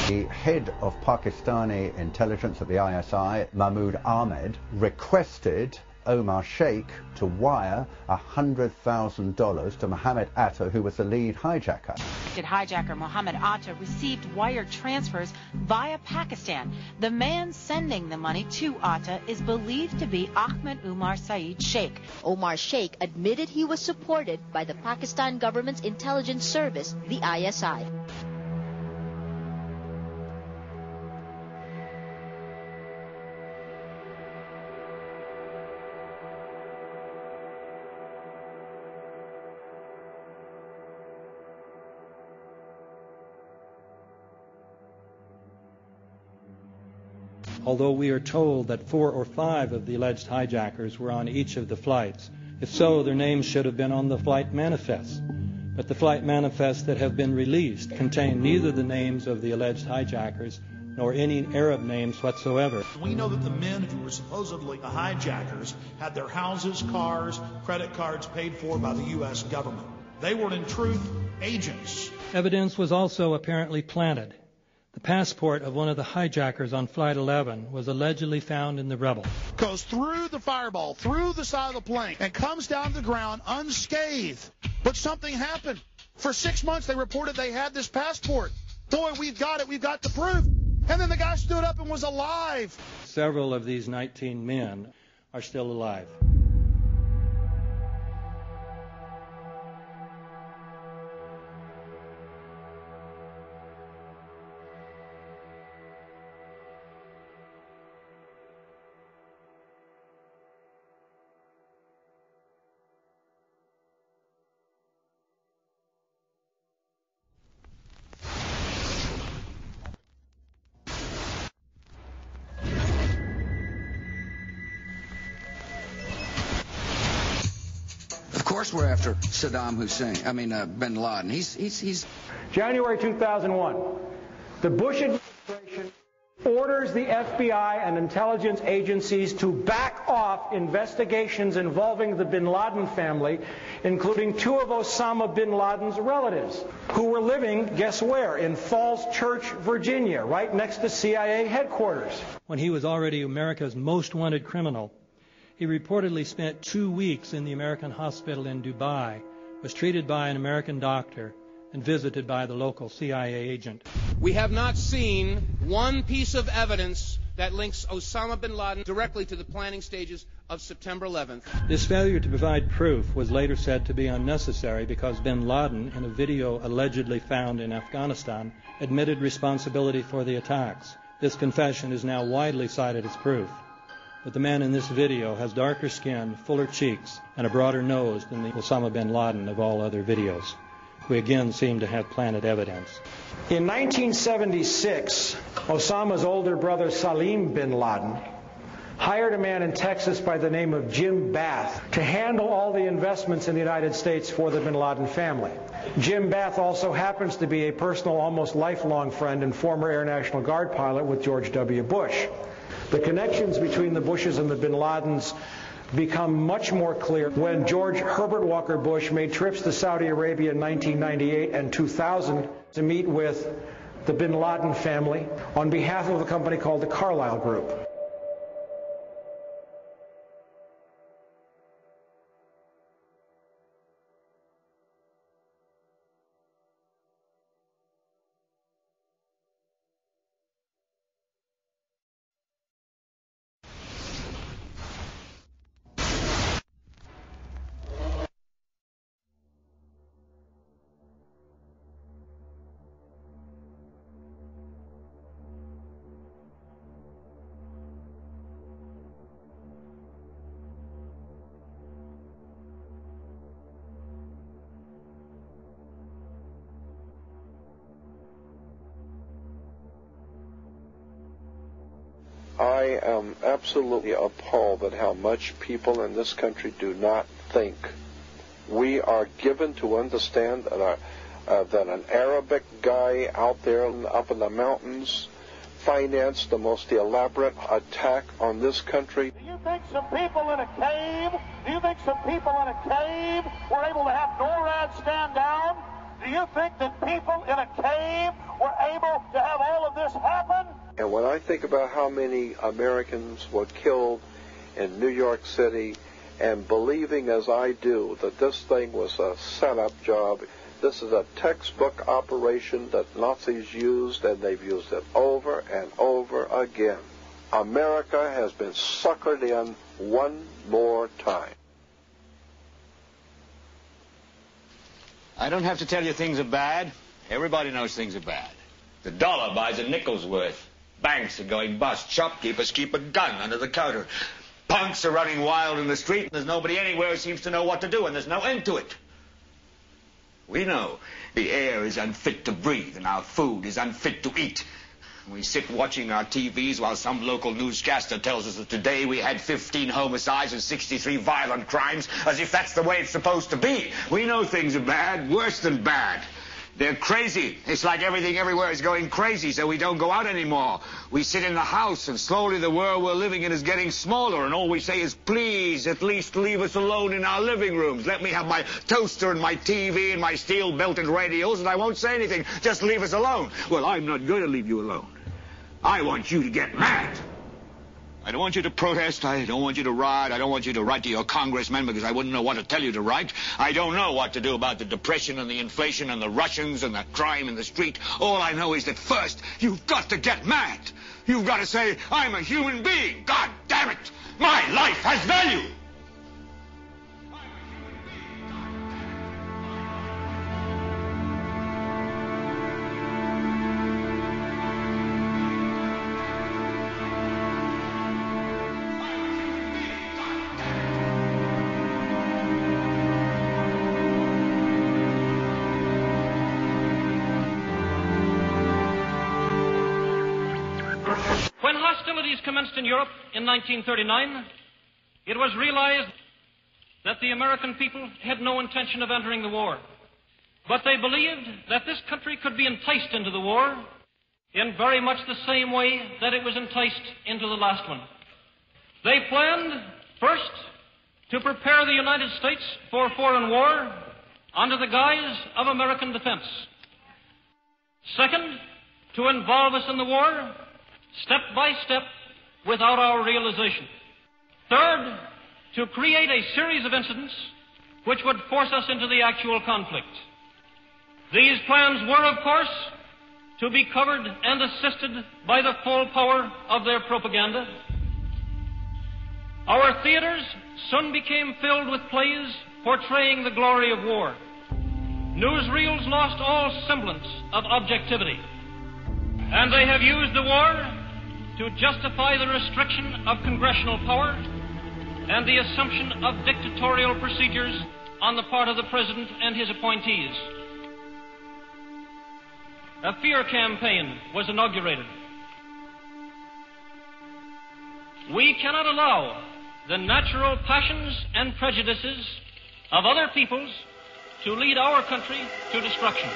The head of Pakistani intelligence at the ISI, Mahmoud Ahmed, requested Omar Sheikh to wire $100,000 to Mohammed Atta, who was the lead hijacker. Hijacker Mohammed Atta received wire transfers via Pakistan. The man sending the money to Atta is believed to be Ahmed Umar Saeed Sheikh. Omar Sheikh admitted he was supported by the Pakistan government's intelligence service, the ISI. Although we are told that 4 or 5 of the alleged hijackers were on each of the flights. If so, their names should have been on the flight manifests. But the flight manifests that have been released contain neither the names of the alleged hijackers nor any Arab names whatsoever. We know that the men who were supposedly the hijackers had their houses, cars, credit cards paid for by the U.S. government. They were, in truth, agents. Evidence was also apparently planted. The passport of one of the hijackers on Flight 11 was allegedly found in the rubble. Goes through the fireball, through the side of the plane, and comes down to the ground unscathed. But something happened. For 6 months, they reported they had this passport. Boy, we've got it. We've got the proof. And then the guy stood up and was alive. Several of these 19 men are still alive. Of course we're after Saddam Hussein. Bin Laden. He's January 2001. The Bush administration orders the FBI and intelligence agencies to back off investigations involving the Bin Laden family, including 2 of Osama bin Laden's relatives, who were living, guess where, in Falls Church, Virginia, right next to CIA headquarters. When he was already America's most wanted criminal, he reportedly spent 2 weeks in the American hospital in Dubai, was treated by an American doctor, and visited by the local CIA agent. We have not seen one piece of evidence that links Osama bin Laden directly to the planning stages of September 11th. This failure to provide proof was later said to be unnecessary because bin Laden, in a video allegedly found in Afghanistan, admitted responsibility for the attacks. This confession is now widely cited as proof. But the man in this video has darker skin, fuller cheeks, and a broader nose than the Osama bin Laden of all other videos. We again seem to have planted evidence. In 1976, Osama's older brother Salim bin Laden hired a man in Texas by the name of Jim Bath to handle all the investments in the United States for the bin Laden family. Jim Bath also happens to be a personal, almost lifelong friend and former Air National Guard pilot with George W. Bush. The connections between the Bushes and the bin Ladens become much more clear when George Herbert Walker Bush made trips to Saudi Arabia in 1998 and 2000 to meet with the bin Laden family on behalf of a company called the Carlyle Group. I am absolutely appalled at how much people in this country do not think. We are given to understand that, that an Arabic guy out there up in the mountains financed the most elaborate attack on this country. Do you think some people in a cave, were able to have NORAD stand down? Do you think that people in a cave were able to have all of this happen? And when I think about how many Americans were killed in New York City, and believing as I do that this thing was a setup job, this is a textbook operation that Nazis used, and they've used it over and over again. America has been suckered in one more time. I don't have to tell you things are bad. Everybody knows things are bad. The dollar buys a nickel's worth. Banks are going bust. Shopkeepers keep a gun under the counter. Punks are running wild in the street, and there's nobody anywhere who seems to know what to do, and there's no end to it. We know the air is unfit to breathe, and our food is unfit to eat. We sit watching our TVs while some local newscaster tells us that today we had 15 homicides and 63 violent crimes, as if that's the way it's supposed to be. We know things are bad, worse than bad. They're crazy. It's like everything everywhere is going crazy, so we don't go out anymore. We sit in the house, and slowly the world we're living in is getting smaller, and all we say is, please, at least leave us alone in our living rooms. Let me have my toaster and my TV and my steel-belted radios, and I won't say anything. Just leave us alone. Well, I'm not going to leave you alone. I want you to get mad. I don't want you to protest. I don't want you to riot. I don't want you to write to your congressmen because I wouldn't know what to tell you to write. I don't know what to do about the depression and the inflation and the Russians and the crime in the street. All I know is that first, you've got to get mad. You've got to say, I'm a human being. God damn it. My life has value. When hostilities commenced in Europe in 1939, it was realized that the American people had no intention of entering the war. But they believed that this country could be enticed into the war in very much the same way that it was enticed into the last one. They planned, first, to prepare the United States for foreign war under the guise of American defense. Second, to involve us in the war step by step without our realization. Third, to create a series of incidents which would force us into the actual conflict. These plans were, of course, to be covered and assisted by the full power of their propaganda. Our theaters soon became filled with plays portraying the glory of war. Newsreels lost all semblance of objectivity, and they have used the war to justify the restriction of congressional power and the assumption of dictatorial procedures on the part of the President and his appointees. A fear campaign was inaugurated. We cannot allow the natural passions and prejudices of other peoples to lead our country to destruction.